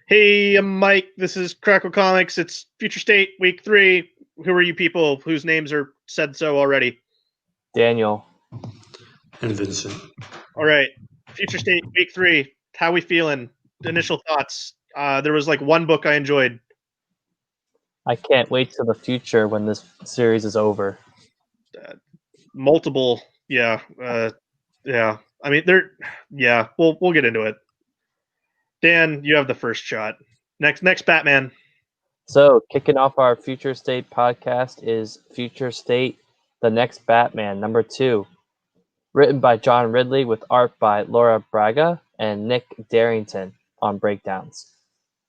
Hey, I'm Mike. This is Crackle Comics. It's Future State Week 3. Who are you people whose names are said so already? Daniel. And Vincent. All right. Future State Week 3. How we feeling? Initial thoughts. There was like one book I enjoyed. I can't wait till the future when this series is over. Multiple. Yeah. Yeah. I mean, yeah, we'll get into it. Dan, you have the first shot. Next Batman. So, kicking off our Future State podcast is Future State, The Next Batman, number 2. Written by John Ridley with art by Laura Braga and Nick Darrington on breakdowns.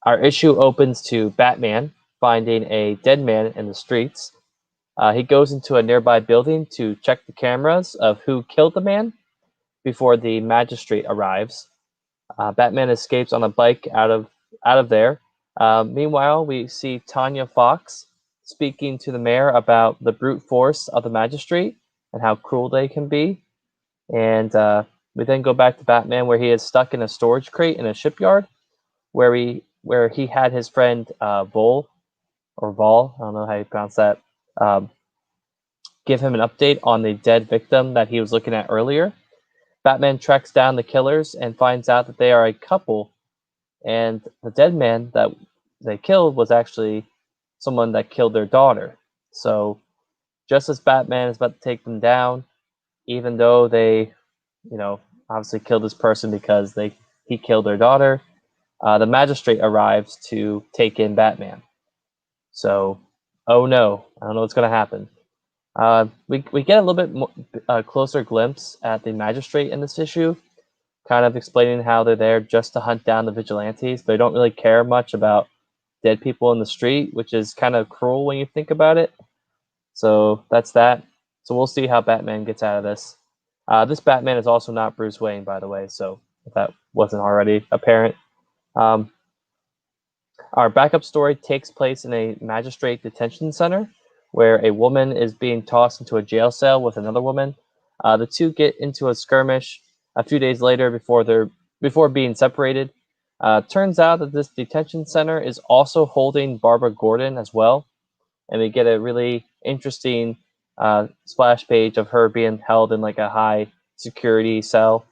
Our issue opens to Batman finding a dead man in the streets. He goes into a nearby building to check the cameras of who killed the man before the magistrate arrives. Batman escapes on a bike out of there. Meanwhile, we see Tanya Fox speaking to the mayor about the brute force of the magistrate and how cruel they can be. And we then go back to Batman, where he is stuck in a storage crate in a shipyard, where he had his friend Vol, I don't know how you pronounce that, give him an update on the dead victim that he was looking at earlier. Batman tracks down the killers and finds out that they are a couple, and the dead man that they killed was actually someone that killed their daughter. So, just as Batman is about to take them down, even though they, obviously killed this person because he killed their daughter, the magistrate arrives to take in Batman. So, oh no, I don't know what's going to happen. We get a little bit more, closer glimpse at the magistrate in this issue, kind of explaining how they're there just to hunt down the vigilantes. They don't really care much about dead people in the street, which is kind of cruel when you think about it. So that's that. So we'll see how Batman gets out of this. This Batman is also not Bruce Wayne, by the way, so if that wasn't already apparent. Our backup story takes place in a magistrate detention center where a woman is being tossed into a jail cell with another woman. The two get into a skirmish a few days later before being separated. Turns out that this detention center is also holding Barbara Gordon as well, and we get a really interesting splash page of her being held in like a high security cell.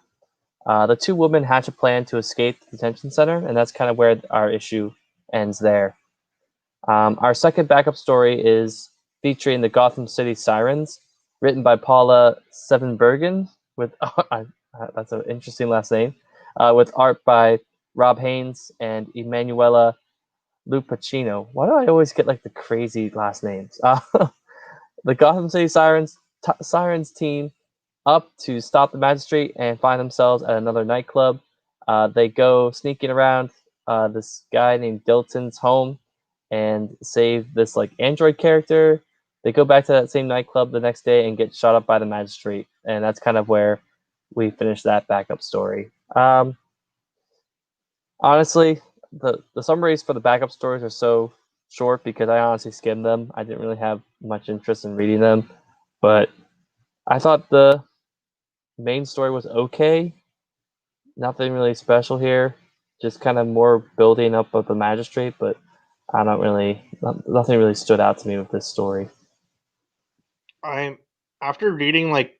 The two women hatch a plan to escape the detention center, and that's kind of where our issue ends there. Our second backup story is featuring the Gotham City Sirens, written by Paula Sevenbergen, with that's an interesting last name, with art by Rob Haynes and Emanuela Lupacino. Why do I always get like the crazy last names? The Gotham City Sirens team up to stop the magistrate and find themselves at another nightclub. They go sneaking around this guy named Dilton's home and save this like android character. They go back to that same nightclub the next day and get shot up by the magistrate, and that's kind of where we finish that backup story. Honestly, the summaries for the backup stories are so short because I honestly skimmed them. I didn't really have much interest in reading them, but I thought the main story was okay. Nothing really special here. Just kind of more building up of the magistrate, but nothing really stood out to me with this story. After reading like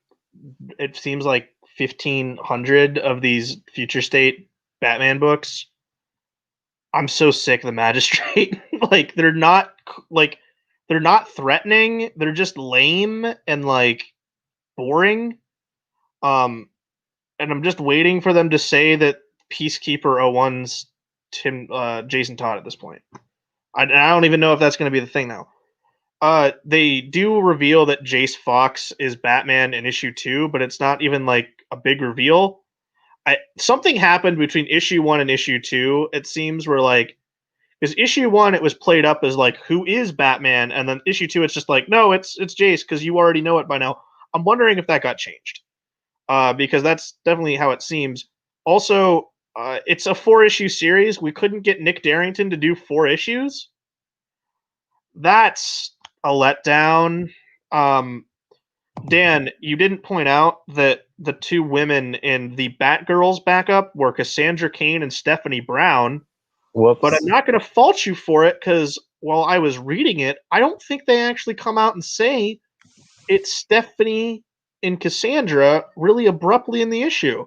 it seems like 1,500 of these Future State Batman books, I'm so sick of the magistrate. like they're not threatening. They're just lame and like boring. And I'm just waiting for them to say that Peacekeeper 01's Jason Todd at this point. I don't even know if that's going to be the thing now. They do reveal that Jace Fox is Batman in issue 2, but it's not even like a big reveal. Something happened between issue 1 and issue 2. It seems where like because issue 1 it was played up as like who is Batman, and then issue 2 it's just like no, it's Jace because you already know it by now. I'm wondering if that got changed. Because that's definitely how it seems. Also, it's a 4-issue series. We couldn't get Nick Darrington to do 4 issues. That's a letdown. Dan, you didn't point out that the two women in the Batgirls backup were Cassandra Cain and Stephanie Brown. Whoops. But I'm not going to fault you for it because while I was reading it, I don't think they actually come out and say it's Stephanie and Cassandra really abruptly in the issue.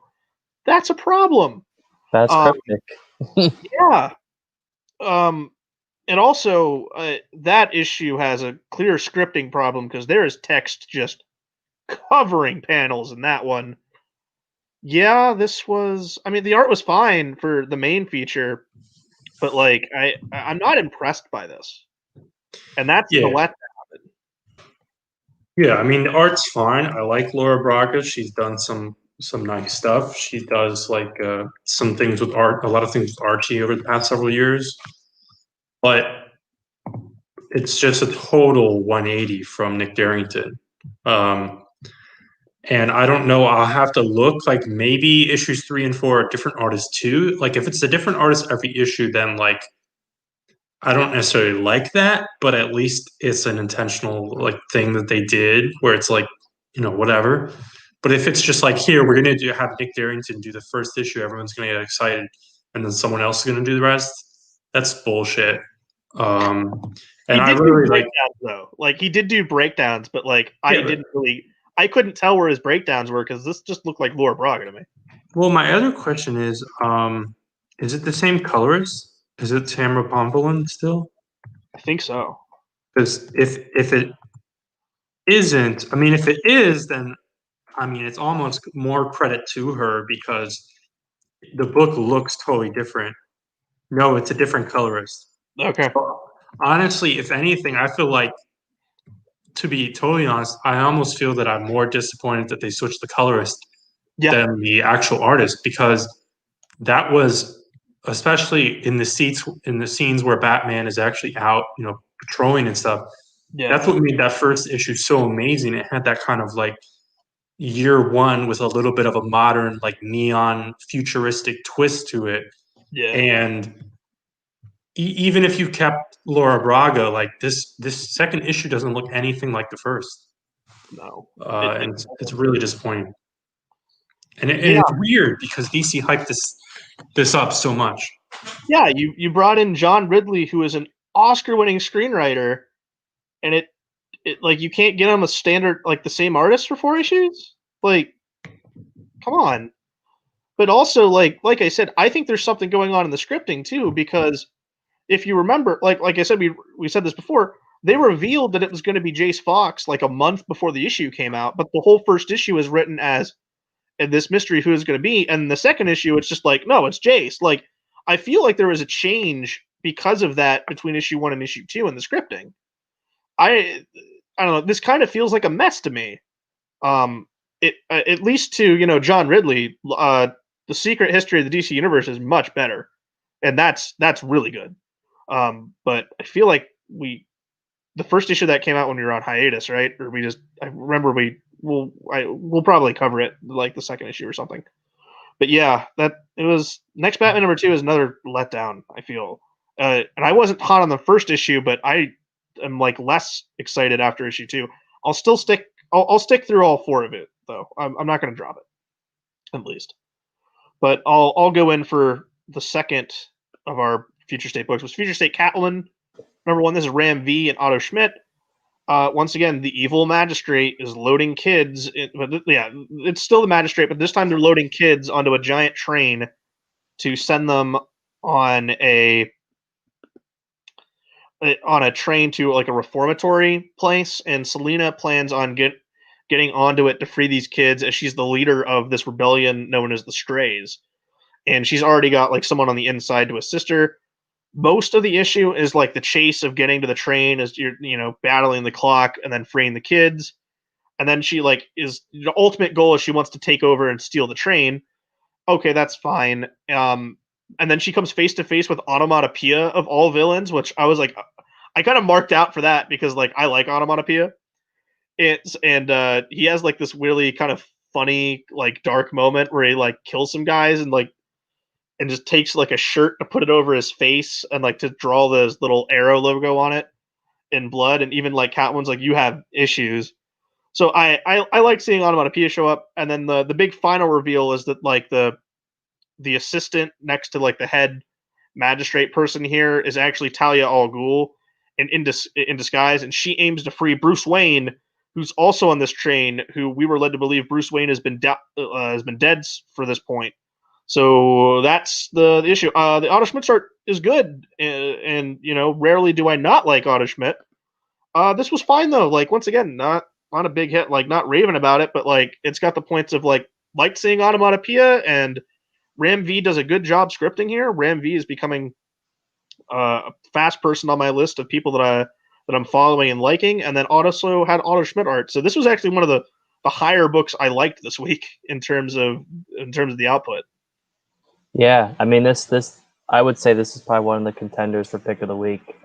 That's a problem. That's Um, cryptic. yeah. And also, that issue has a clear scripting problem because there is text just covering panels in that one. Yeah, I mean, the art was fine for the main feature, but like, I'm not impressed by this, and that's the Yeah, let. yeah. I mean, the art's fine. I like Laura Braga. She's done some nice stuff. She does like some things with art, a lot of things with Archie over the past several years. But it's just a total 180 from Nick Darrington. Um, and I don't know. I'll have to look. Like maybe issues 3 and 4 are different artists too. Like if it's a different artist every issue, then like I don't necessarily like that, but at least it's an intentional like thing that they did where it's like, whatever. But if it's just like here, we're gonna have Nick Darrington do the first issue, everyone's gonna get excited, and then someone else is gonna do the rest. That's bullshit. He And I did do really like, breakdowns though. Like he did do breakdowns, but like yeah, but I couldn't tell where his breakdowns were because this just looked like Laura Braga to me. well, my other question is it the same colorist? Is it Tamara Pombolin still? I think so. Because if it isn't, I mean, if it is, then I mean, it's almost more credit to her because the book looks totally different. No, it's a different colorist. Okay. So, honestly, if anything, I feel like, to be totally honest, I almost feel that I'm more disappointed that they switched the colorist Yeah. than the actual artist because that was, especially in the scenes where Batman is actually out, patrolling and stuff. Yeah. That's what made that first issue so amazing. It had that kind of like year one with a little bit of a modern, like neon futuristic twist to it. Yeah. And even if you kept Laura Braga, like this second issue doesn't look anything like the first, No. and it's really disappointing. And Yeah. it's weird because DC hyped this up so much. Yeah. You brought in John Ridley, who is an Oscar-winning screenwriter, and it like you can't get him a standard like the same artist for 4 issues. Like, come on. But also, like I said, I think there's something going on in the scripting too because if you remember, like I said, we said this before. They revealed that it was going to be Jace Fox like a month before the issue came out, but the whole first issue is written as and this mystery who is going to be, and the second issue it's just like no, it's Jace. Like I feel like there was a change because of that between issue 1 and issue 2 in the scripting. I don't know. This kind of feels like a mess to me. Um, it at least to John Ridley, the Secret History of the DC Universe is much better, and that's really good. But I feel like the first issue that came out when we were on hiatus, right? Or I remember we'll probably cover it like the second issue or something. But yeah, that it was next Batman number 2 is another letdown. I feel, and I wasn't hot on the first issue, but I am like less excited after issue 2. I'll still stick. I'll stick through all 4 of it though. I'm not going to drop it at least. But I'll go in for the second of our Future State books was Future State Catwoman. Number 1, this is Ram V and Otto Schmidt. Once again, the evil magistrate is loading kids. It's still the magistrate, but this time they're loading kids onto a giant train to send them on a train to like a reformatory place. And Selena plans on getting onto it to free these kids, as she's the leader of this rebellion known as the Strays. And she's already got like someone on the inside to assist her. Most of the issue is like the chase of getting to the train as you're battling the clock and then freeing the kids, and then she like is the ultimate goal is she wants to take over and steal the train. Okay, that's fine. And then she comes face to face with Onomatopoeia of all villains, which I was like, I kind of marked out for that because like I like Onomatopoeia. He has like this really kind of funny like dark moment where he like kills some guys and just takes like a shirt to put it over his face and like to draw this little arrow logo on it in blood. And even like Catwoman's like, you have issues. So I like seeing Onomatopoeia show up. And then the big final reveal is that like the assistant next to like the head magistrate person here is actually Talia al Ghul in disguise, and she aims to free Bruce Wayne, who's also on this train. Who we were led to believe Bruce Wayne has been dead for this point. So that's the issue. The Otto Schmidt's art is good, and rarely do I not like Otto Schmidt. This was fine though. Like once again, not a big hit. Like not raving about it, but like it's got the points of like seeing Onomatopoeia, and Ram V does a good job scripting here. Ram V is becoming a fast person on my list of people that I'm following and liking, and then also had Otto Schmidt art. So this was actually one of the higher books I liked this week in terms of the output. Yeah, I mean this I would say this is probably one of the contenders for pick of the week.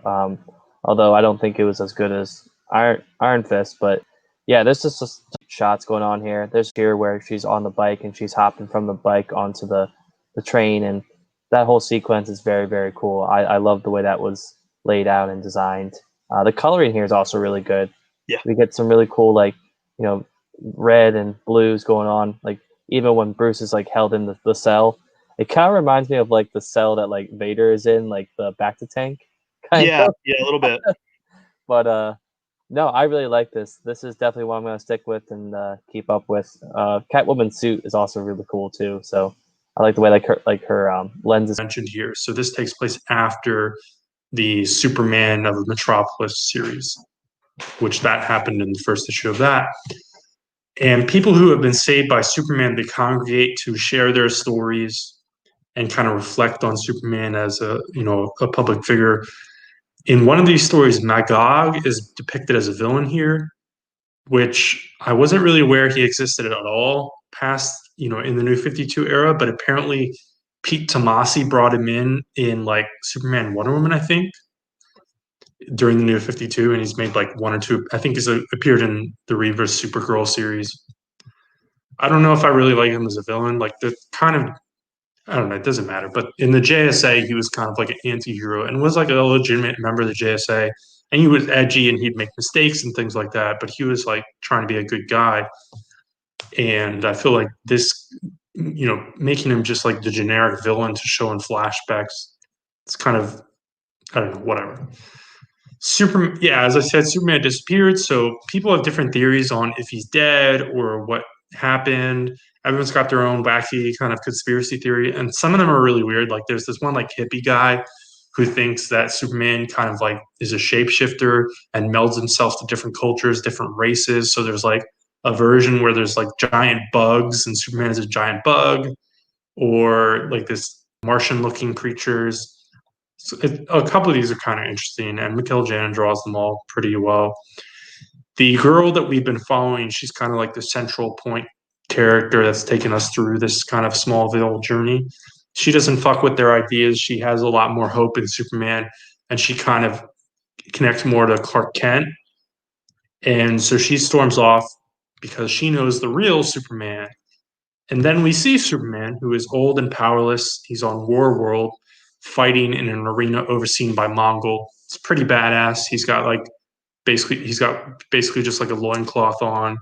Although I don't think it was as good as Iron Fist, but yeah, there's just shots going on here. There's here where she's on the bike and she's hopping from the bike onto the train, and that whole sequence is very, very cool. I love the way that was laid out and designed. The coloring here is also really good. Yeah, we get some really cool red and blues going on. Like even when Bruce is like held in the cell, it kind of reminds me of like the cell that like Vader is in, like the Back to Tank. Yeah, a little bit. But no, I really like this. This is definitely one I'm going to stick with and keep up with. Catwoman's suit is also really cool too. So I like the way her lenses mentioned here. So this takes place after the Superman of the Metropolis series, which that happened in the first issue of that. And people who have been saved by Superman, they congregate to share their stories and kind of reflect on Superman as a public figure. In one of these stories, Magog is depicted as a villain here, which I wasn't really aware he existed at all past, in the New 52 era, but apparently Pete Tomasi brought him in like Superman Wonder Woman, I think, during the New 52, and he's made like one or two, I think he's appeared in the Reverse Supergirl series. I don't know if I really like him as a villain. Like the kind of, I don't know, it doesn't matter. But in the JSA, he was kind of like an anti-hero and was like a legitimate member of the JSA. And he was edgy and he'd make mistakes and things like that. But he was like trying to be a good guy. And I feel like this, making him just like the generic villain to show in flashbacks, it's kind of, I don't know, whatever. As I said, Superman disappeared. So people have different theories on if he's dead or what happened. Everyone's got their own wacky kind of conspiracy theory, and some of them are really weird. Like there's this one like hippie guy who thinks that Superman kind of like is a shapeshifter and melds himself to different cultures, different races. So there's like a version where there's like giant bugs and Superman is a giant bug, or like this Martian-looking creatures. So a couple of these are kind of interesting, and Mikkel Janin draws them all pretty well. The girl that we've been following, she's kind of like the central point character that's taken us through this kind of Smallville journey. She doesn't fuck with their ideas. She has a lot more hope in Superman, and she kind of connects more to Clark Kent. And so she storms off because she knows the real Superman. And then we see Superman, who is old and powerless. He's on War World, fighting in an arena overseen by Mongol. It's pretty badass. He's got basically just like a loincloth on.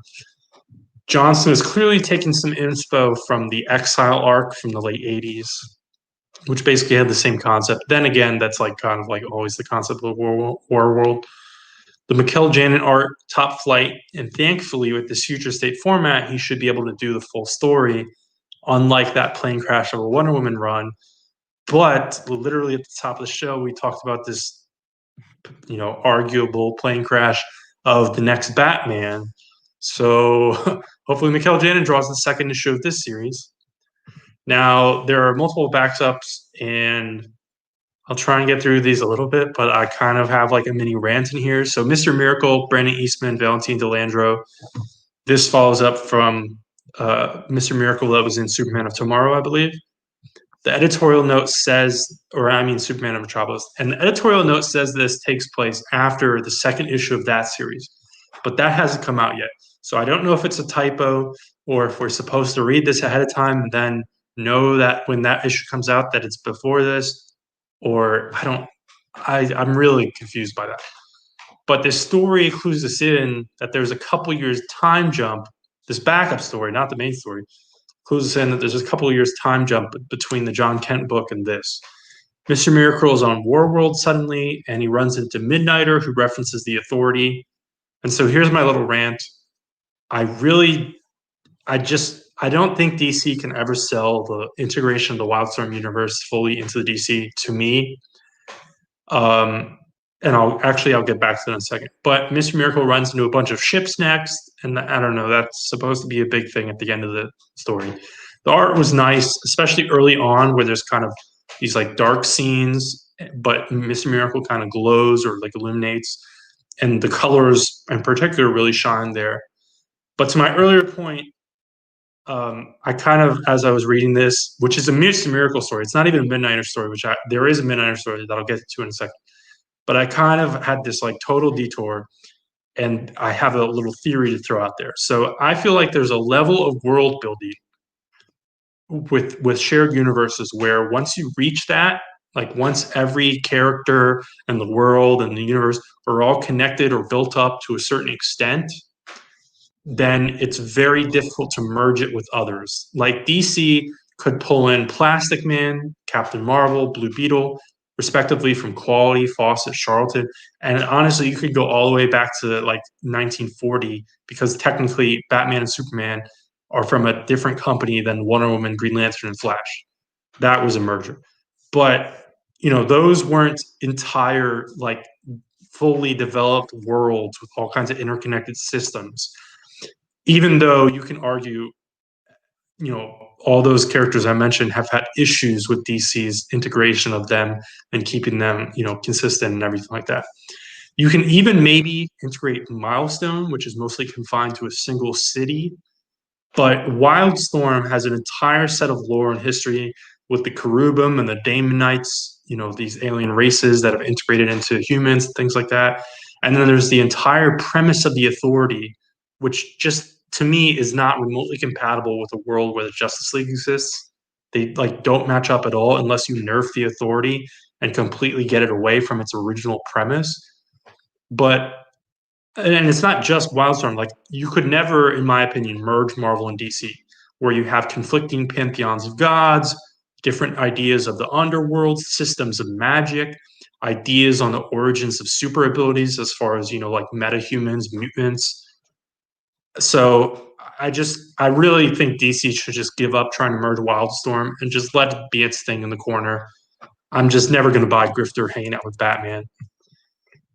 Johnson is clearly taking some inspo from the Exile arc from the late 80s, which basically had the same concept. Then again, that's like kind of like always the concept of War World. The Mikkel Janin art, top flight, and thankfully with this future state format, he should be able to do the full story, unlike that plane crash of a Wonder Woman run. But literally at the top of the show, we talked about this, arguable plane crash of the next Batman. So hopefully Mikkel Janin draws the second issue of this series. Now, there are multiple backups, and I'll try and get through these a little bit, but I kind of have like a mini rant in here. So Mr. Miracle, Brandon Eastman, Valentine Delandro. This follows up from Mr. Miracle that was in Superman of Tomorrow, I believe. The editorial note says, Superman of Metropolis, and the editorial note says this takes place after the second issue of that series, but that hasn't come out yet. So I don't know if it's a typo or if we're supposed to read this ahead of time and then know that when that issue comes out that it's before this, or I'm really confused by that. But this story clues us in that there's a couple years time jump, this backup story, not the main story, clues us in that there's a couple of years time jump between the John Kent book and this. Mr. Miracle is on Warworld suddenly, and he runs into Midnighter, who references the Authority. And so here's my little rant. I don't think DC can ever sell the integration of the Wildstorm universe fully into the DC to me. And I'll get back to that in a second. But Mr. Miracle runs into a bunch of ships next, and I don't know, that's supposed to be a big thing at the end of the story. The art was nice, especially early on, where there's kind of these like dark scenes, but Mr. Miracle kind of glows or like illuminates, and the colors in particular really shine there. But to my earlier point, I kind of, as I was reading this, which is a Mr. Miracle story, it's not even a Midnighter story, there is a Midnighter story that I'll get to in a second. But I kind of had this like total detour, and I have a little theory to throw out there. So I feel like there's a level of world building with shared universes where once you reach that, like once every character and the world and the universe are all connected or built up to a certain extent, then it's very difficult to merge it with others. Like DC could pull in Plastic Man, Captain Marvel, Blue Beetle, respectively from Quality, Fawcett, Charlton. And honestly, you could go all the way back to like 1940 because technically Batman and Superman are from a different company than Wonder Woman, Green Lantern, and Flash. That was a merger. But, those weren't entire, like, fully developed worlds with all kinds of interconnected systems. Even though you can argue, all those characters I mentioned have had issues with DC's integration of them and keeping them, consistent and everything like that. You can even maybe integrate Milestone, which is mostly confined to a single city. But Wildstorm has an entire set of lore and history with the Cherubim and the Daemonites, these alien races that have integrated into humans, things like that. And then there's the entire premise of the Authority, which just to me is not remotely compatible with a world where the Justice League exists. They like don't match up at all unless you nerf the Authority and completely get it away from its original premise. But and it's not just Wildstorm. Like you could never, in my opinion, merge Marvel and DC, where you have conflicting pantheons of gods, different ideas of the underworld, systems of magic, ideas on the origins of super abilities, as far as like metahumans, mutants. So I really think DC should just give up trying to merge Wildstorm and just let it be its thing in the corner. I'm just never going to buy Grifter hanging out with Batman.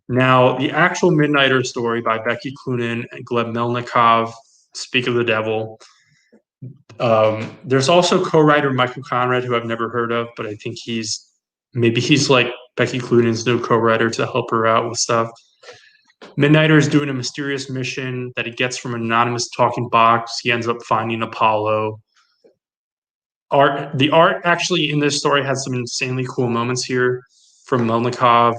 Now, the actual Midnighter story by Becky Cloonan and Gleb Melnikov, Speak of the Devil. There's also co-writer Michael Conrad, who I've never heard of, but I think he's like Becky Cloonan's new co-writer to help her out with stuff. Midnighter is doing a mysterious mission that he gets from an anonymous talking box. He ends up finding Apollo. The art actually in this story has some insanely cool moments here from Melnikov.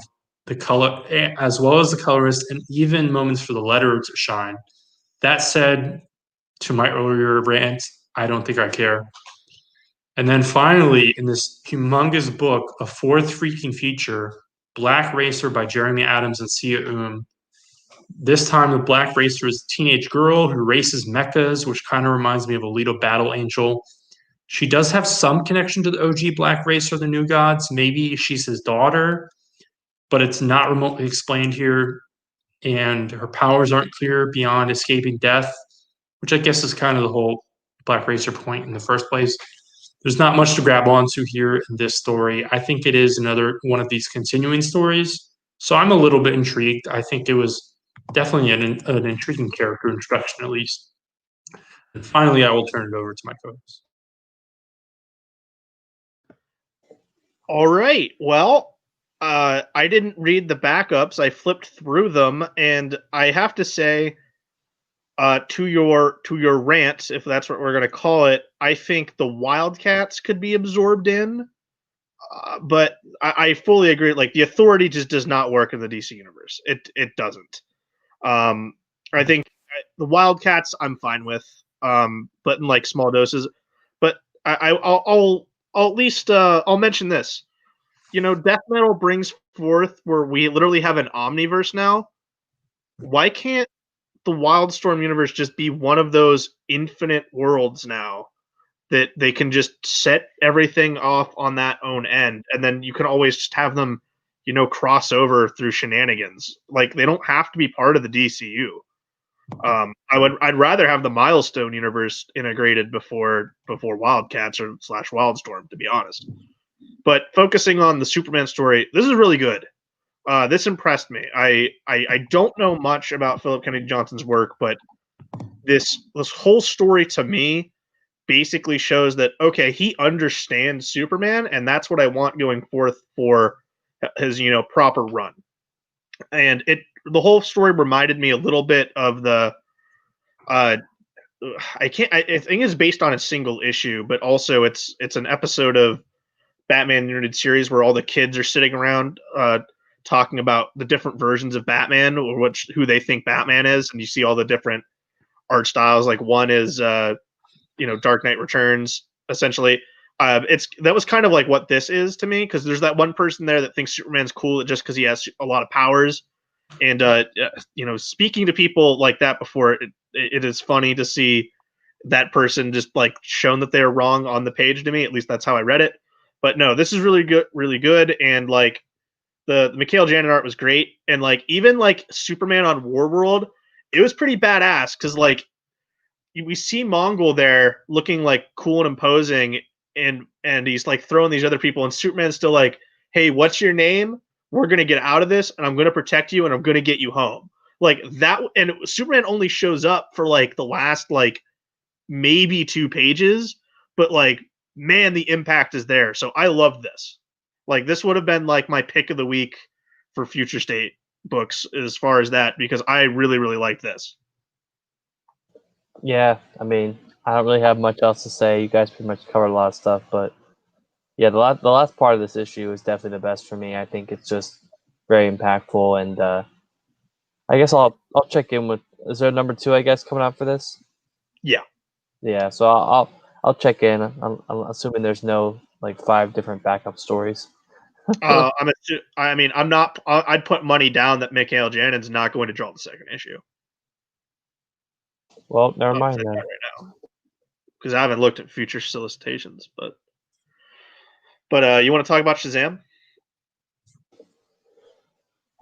The color, as well as the colorist, and even moments for the letter to shine. That said, to my earlier rant, I don't think I care. And then finally, in this humongous book, a fourth freaking feature, Black Racer by Jeremy Adams and Sia This time, the Black Racer is a teenage girl who races mechas, which kind of reminds me of Alita Battle Angel. She does have some connection to the OG Black Racer, the New Gods. Maybe she's his daughter, but it's not remotely explained here, and her powers aren't clear beyond escaping death, which I guess is kind of the whole Black Racer point in the first place. There's not much to grab onto here in this story. I think it is another one of these continuing stories, so I'm a little bit intrigued. I think it was definitely an intriguing character introduction, at least. And finally, I will turn it over to my co-host. All right. Well, I didn't read the backups. I flipped through them, and I have to say, to your rant, if that's what we're going to call it, I think the Wildcats could be absorbed in. But I fully agree. Like the Authority just does not work in the DC universe. It doesn't. I think the Wildcats I'm fine with, but in like small doses. But I'll at least I'll mention this. Death Metal brings forth where we literally have an omniverse now. Why can't the Wildstorm universe just be one of those infinite worlds now that they can just set everything off on that own end, and then you can always just have them, cross over through shenanigans. Like they don't have to be part of the DCU. I'd rather have the Milestone universe integrated before Wildcats or slash Wildstorm, to be honest. But focusing on the Superman story, this is really good. This impressed me. I don't know much about Philip Kennedy Johnson's work, but this whole story to me basically shows that okay, he understands Superman, and that's what I want going forth for his proper run. And the whole story reminded me a little bit of the I think it's based on a single issue, but also it's an episode of Batman United series where all the kids are sitting around talking about the different versions of Batman or who they think Batman is, and you see all the different art styles. Like one is Dark Knight Returns, essentially. That was kind of like what this is to me, because there's that one person there that thinks Superman's cool just because he has a lot of powers, and speaking to people like that before, it is funny to see that person just like shown that they're wrong on the page to me. At least that's how I read it. But no, this is really good, and like the Mikhail Janin art was great, and like even like Superman on Warworld, it was pretty badass because like we see Mongol there looking like cool and imposing, and he's like throwing these other people, and Superman's still like, "Hey, what's your name? We're gonna get out of this, and I'm gonna protect you, and I'm gonna get you home." Like that, and Superman only shows up for like the last like maybe 2 pages, but like man, the impact is there. So I love this. Like this would have been like my pick of the week for Future State books as far as that, because I really really like this. Yeah, I mean, I don't really have much else to say. You guys pretty much covered a lot of stuff, but yeah, the last part of this issue is definitely the best for me. I think it's just very impactful, and I guess I'll check in with. Is there a number 2? I guess coming out for this? Yeah. Yeah, so I'll check in. I'm assuming there's no like 5 different backup stories. I'm not. I'd put money down that Mikhail Janin's not going to draw the second issue. Well, never mind then. Right now, because I haven't looked at future solicitations, but you want to talk about Shazam?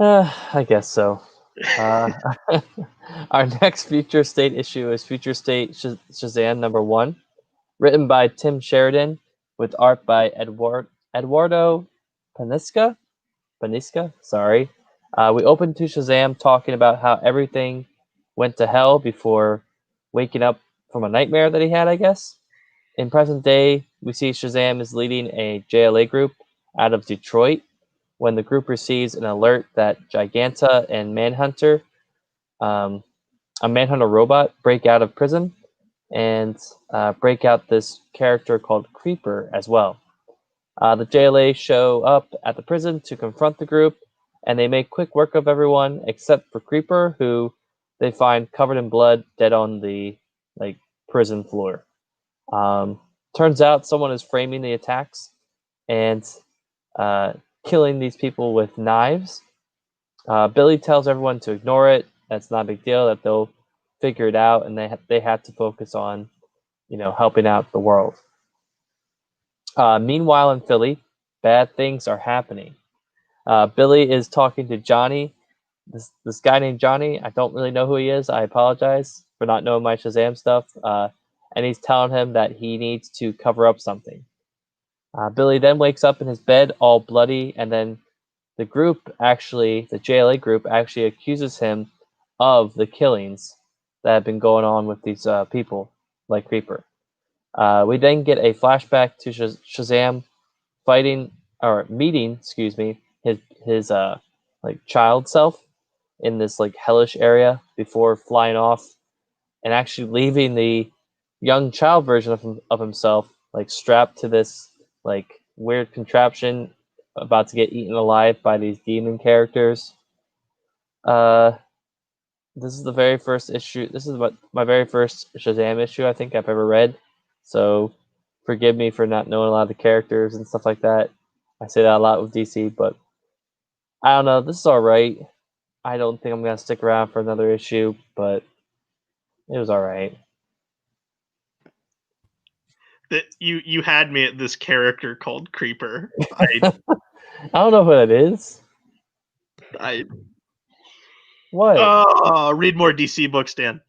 I guess so. Our next Future State issue is Future State Shazam number 1, written by Tim Sheridan, with art by Eduardo Panisca. Sorry. We opened to Shazam talking about how everything went to hell before waking up from a nightmare that he had, I guess. In present day, we see Shazam is leading a JLA group out of Detroit when the group receives an alert that Giganta and Manhunter, a Manhunter robot, break out of prison and break out this character called Creeper as well. The JLA show up at the prison to confront the group, and they make quick work of everyone except for Creeper, who they find covered in blood, dead on the prison floor. Turns out someone is framing the attacks and killing these people with knives. Billy tells everyone to ignore it. That's not a big deal. That they'll figure it out, and they have to focus on, helping out the world. Meanwhile, in Philly, bad things are happening. Billy is talking to Johnny. This guy named Johnny. I don't really know who he is. I apologize for not knowing my Shazam stuff. And he's telling him that he needs to cover up something. Billy then wakes up in his bed all bloody, and then the JLA group actually accuses him of the killings that have been going on with these people, like Creeper. We then get a flashback to Shazam meeting, his child self in this hellish area before flying off and actually leaving the young child version of himself strapped to this weird contraption about to get eaten alive by these demon characters. This is the very first issue. This is my very first Shazam issue I think I've ever read. So forgive me for not knowing a lot of the characters and stuff like that. I say that a lot with DC, but I don't know. This is all right. I don't think I'm gonna stick around for another issue, but it was all right. that you had me at this character called Creeper. I don't know who that is. I What? read more DC books, Dan.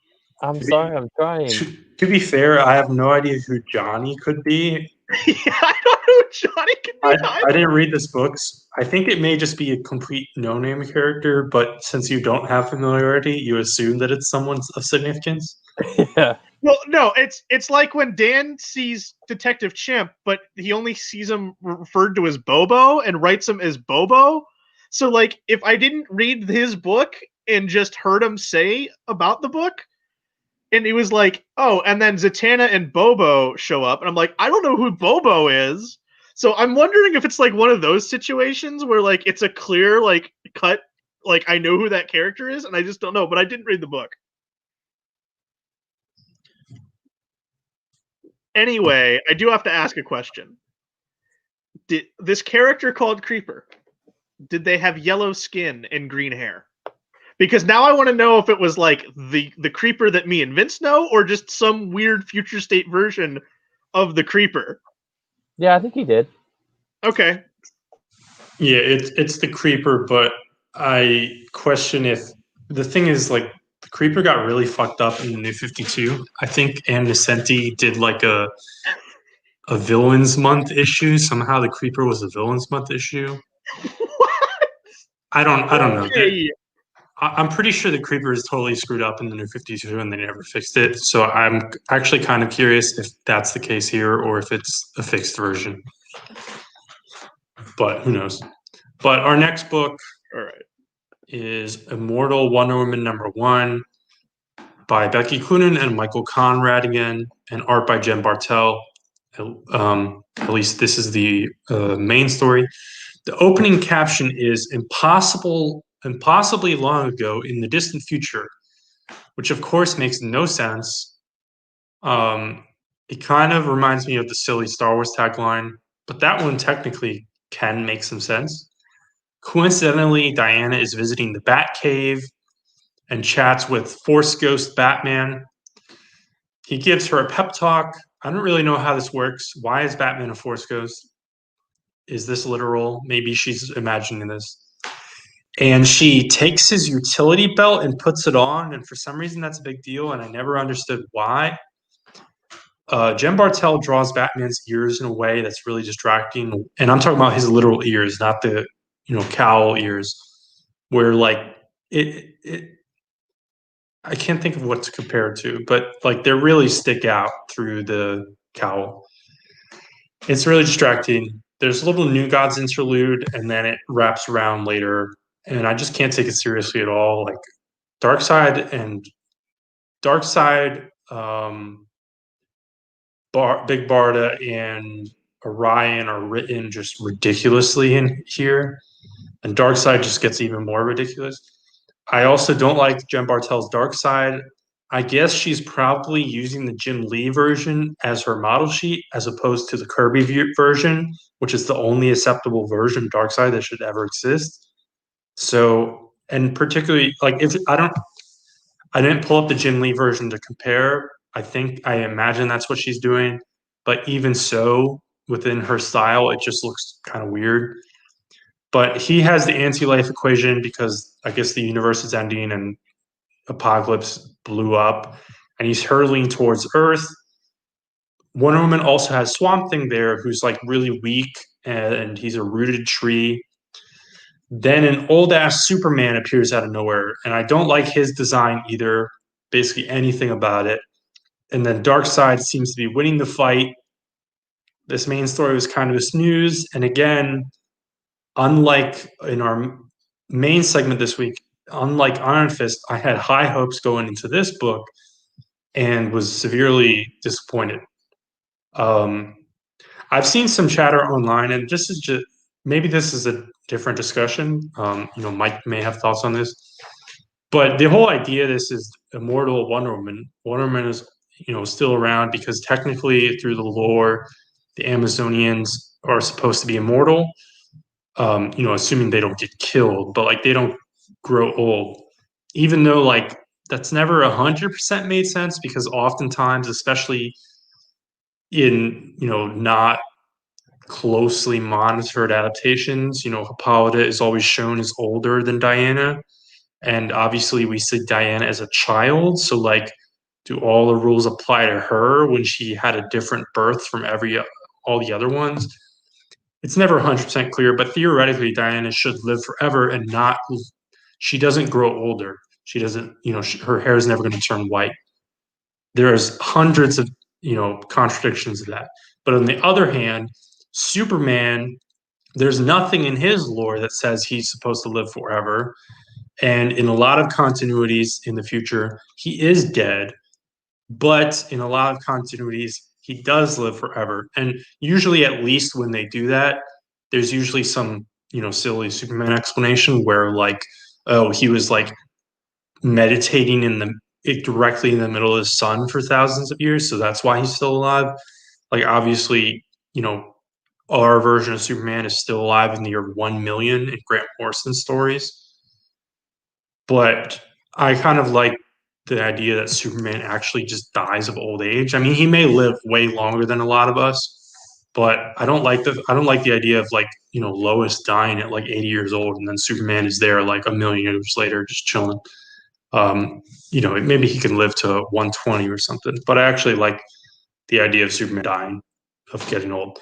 I'm sorry, I'm trying. To be fair, I have no idea who Johnny could be. Yeah, I don't know who Johnny could be. I didn't read this books. I think it may just be a complete no-name character, but since you don't have familiarity, you assume that it's someone of significance. Yeah. Well, no, it's like when Dan sees Detective Chimp, but he only sees him referred to as Bobo and writes him as Bobo. So, like, if I didn't read his book and just heard him say about the book, and he was like, oh, and then Zatanna and Bobo show up, and I'm like, I don't know who Bobo is. So I'm wondering if it's like one of those situations where like it's a clear like cut, like I know who that character is, and I just don't know. But I didn't read the book. Anyway, I do have to ask a question. Did this character called Creeper, did they have yellow skin and green hair? Because now I want to know if it was like the Creeper that me and Vince know, or just some weird future state version of the Creeper. Yeah, I think he did. Okay. Yeah, it's the Creeper, but I question if the thing is like the Creeper got really fucked up in the New 52. I think Ann Nesenti did like a Villains Month issue. Somehow the Creeper was a Villains Month issue. I don't know. Okay. I'm pretty sure the Creeper is totally screwed up in the New 52 and they never fixed it. So I'm actually kind of curious if that's the case here or if it's a fixed version. But who knows? But our next book All right. is Immortal Wonder Woman #1 by Becky Cloonan and Michael Conrad again, and art by Jen Bartel. At least this is the main story. The opening caption is impossibly long ago in the distant future, which of course makes no sense. It kind of reminds me of the silly Star Wars tagline, but that one technically can make some sense. Coincidentally, Diana is visiting the Batcave and chats with Force Ghost Batman. He gives her a pep talk. I don't really know how this works. Why is Batman a Force Ghost? Is this literal? Maybe she's imagining this. And she takes his utility belt and puts it on, and for some reason that's a big deal, and I never understood why. Jen Bartel draws Batman's ears in a way that's really distracting, and I'm talking about his literal ears, not the cowl ears, where like it I can't think of what to compare it to, but like they really stick out through the cowl. It's really distracting. There's a little New Gods interlude, and then it wraps around later, and I just can't take it seriously at all. Like Darkseid, Big Barda, and Orion are written just ridiculously in here, and Darkseid just gets even more ridiculous. I also don't like Jen Bartel's Darkseid. I guess she's probably using the Jim Lee version as her model sheet, as opposed to the Kirby version, which is the only acceptable version of Darkseid that should ever exist. So, and particularly, like, if I didn't pull up the Jim Lee version to compare. I imagine that's what she's doing, but even so, within her style, it just looks kind of weird. But he has the anti-life equation because I guess the universe is ending and Apocalypse blew up, and he's hurtling towards Earth. Wonder Woman also has Swamp Thing there, who's like really weak, and he's a rooted tree. Then an old ass Superman appears out of nowhere, and I don't like his design either, basically anything about it. And then Darkseid seems to be winning the fight. This main story was kind of a snooze, and again, unlike in our main segment this week, unlike Iron Fist, I had high hopes going into this book and was severely disappointed. I've seen some chatter online, and this is just maybe this is a different discussion. Mike may have thoughts on this, but the whole idea of this is Immortal Wonder Woman. Wonder Woman is still around because technically, through the lore, the Amazonians are supposed to be immortal. Assuming they don't get killed, but like they don't grow old, even though like that's never 100% made sense because oftentimes, especially in not closely monitored adaptations. Hippolyta is always shown as older than Diana, and obviously we see Diana as a child. So like, do all the rules apply to her when she had a different birth from all the other ones? It's never 100% clear, but theoretically, Diana should live forever and not. She doesn't grow older. She doesn't. Her hair is never going to turn white. There's hundreds of contradictions to that. But on the other hand, Superman, there's nothing in his lore that says he's supposed to live forever. And in a lot of continuities in the future, he is dead. But in a lot of continuities, he does live forever. And usually, at least when they do that, there's usually some, silly Superman explanation where, like, oh, he was like meditating directly in the middle of the sun for thousands of years, so that's why he's still alive. Like, obviously, our version of Superman is still alive in the year 1 million in Grant Morrison's stories. But I kind of like the idea that Superman actually just dies of old age. I mean, he may live way longer than a lot of us, but I don't like the idea of, like, Lois dying at like 80 years old and then Superman is there like a million years later just chilling. Maybe he can live to 120 or something. But I actually like the idea of Superman dying, of getting old.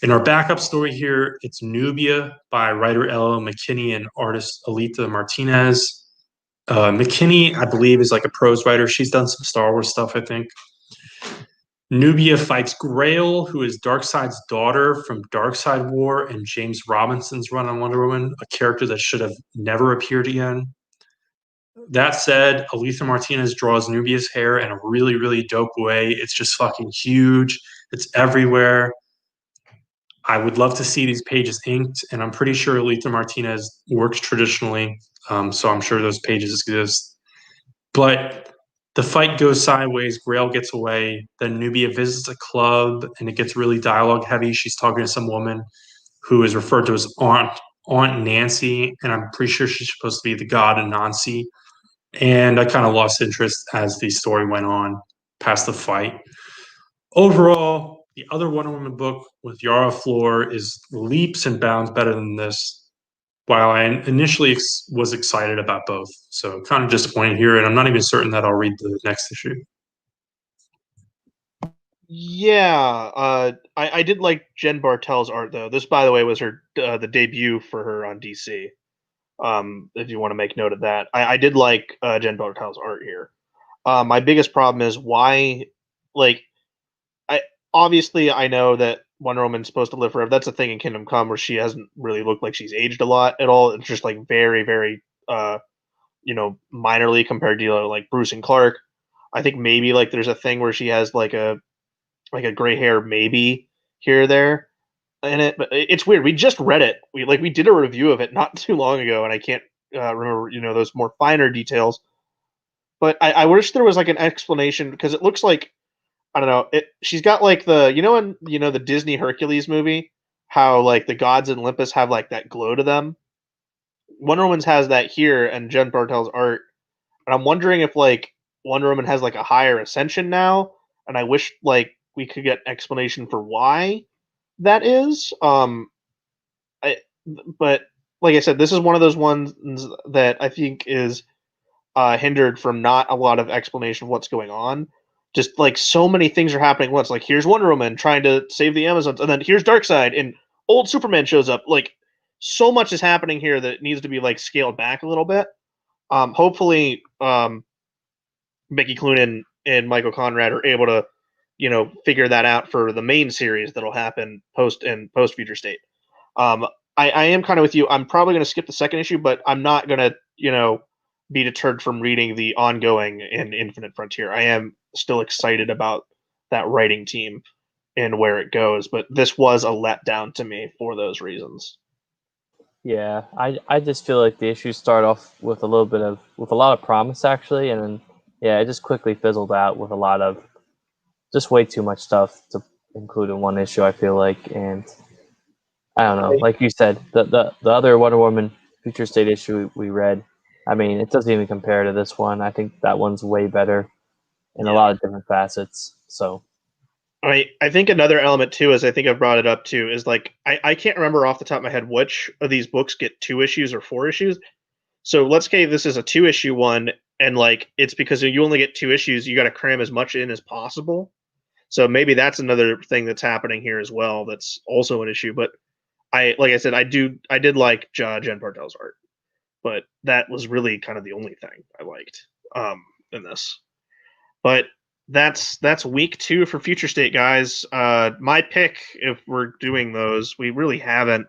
In our backup story here, it's Nubia by writer Ella McKinney and artist Alita Martinez. McKinney, I believe, is like a prose writer. She's done some Star Wars stuff, I think. Nubia fights Grail, who is Darkseid's daughter from Darkseid War and James Robinson's run on Wonder Woman, a character that should have never appeared again. That said, Aletha Martinez draws Nubia's hair in a really, really dope way. It's just fucking huge. It's everywhere. I would love to see these pages inked, and I'm pretty sure Aletha Martinez works traditionally, so I'm sure those pages exist. But the fight goes sideways. Grail gets away. Then Nubia visits a club, and it gets really dialogue heavy. She's talking to some woman who is referred to as Aunt Nancy, and I'm pretty sure she's supposed to be the god Anansi. And I kind of lost interest as the story went on past the fight. Overall, the other Wonder Woman book with Yara Flor is leaps and bounds better than this, while I initially was excited about both. So kind of disappointed here, and I'm not even certain that I'll read the next issue. Yeah, I did like Jen Bartel's art though. This, by the way, was her the debut for her on DC. If you want to make note of that, I did like Jen Bartel's art here. My biggest problem is why, like, I obviously I know that Wonder Woman's supposed to live forever. That's a thing in Kingdom Come where she hasn't really looked like she's aged a lot at all. It's just like very, very, minorly compared to like Bruce and Clark. I think maybe like there's a thing where she has like a gray hair maybe here or there in it, but it's weird. We just read it. We did a review of it not too long ago, and I can't remember those more finer details. But I wish there was like an explanation because it looks like I don't know. She's got like in the Disney Hercules movie, how like the gods in Olympus have like that glow to them. Wonder Woman's has that here, and Jen Bartel's art, and I'm wondering if like Wonder Woman has like a higher ascension now, and I wish like we could get explanation for why that is. But like I said, this is one of those ones that I think is hindered from not a lot of explanation of what's going on. Just like so many things are happening once. Like here's Wonder Woman trying to save the Amazons, and then here's Darkseid, and old Superman shows up. Like so much is happening here that it needs to be like scaled back a little bit. Hopefully, Mickey Clune and Michael Conrad are able to, figure that out for the main series that'll happen post Future State. I am kind of with you. I'm probably going to skip the second issue, but I'm not going to, be deterred from reading the ongoing in Infinite Frontier. I am still excited about that writing team and where it goes, but this was a letdown to me for those reasons. Yeah, I just feel like the issues start off with a lot of promise actually, and then it just quickly fizzled out with a lot of just way too much stuff to include in one issue. I feel like, and I don't know, like you said, the other Wonder Woman Future State issue we read, I mean, it doesn't even compare to this one. I think that one's way better in a lot of different facets. So I think another element too is I think I've brought it up too is like I can't remember off the top of my head which of these books get 2 issues or 4 issues. So let's say this is a 2-issue one, and like it's because you only get 2 issues, you got to cram as much in as possible. So maybe that's another thing that's happening here as well. That's also an issue. But like I said, I did like Jen Bartel's art, but that was really kind of the only thing I liked in this. But that's week 2 for Future State, guys. My pick, if we're doing those, we really haven't.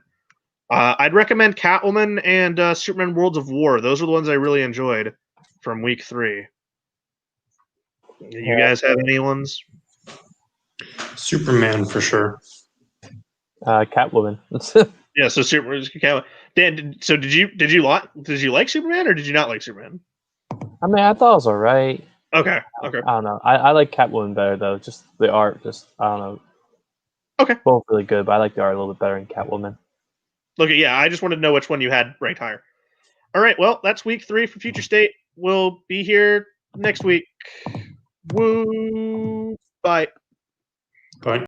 I'd recommend Catwoman and Superman: Worlds of War. Those are the ones I really enjoyed from week 3. You guys have any ones? Superman for sure. Catwoman. Yeah, so Superman. Dan, so did you like Superman or did you not like Superman? I mean, I thought it was alright. Okay. I don't know. I like Catwoman better though. Just the art. I don't know. Okay. Both really good, but I like the art a little bit better in Catwoman. Okay, yeah, I just wanted to know which one you had ranked higher. All right, well, that's week 3 for Future State. We'll be here next week. Woo! Bye.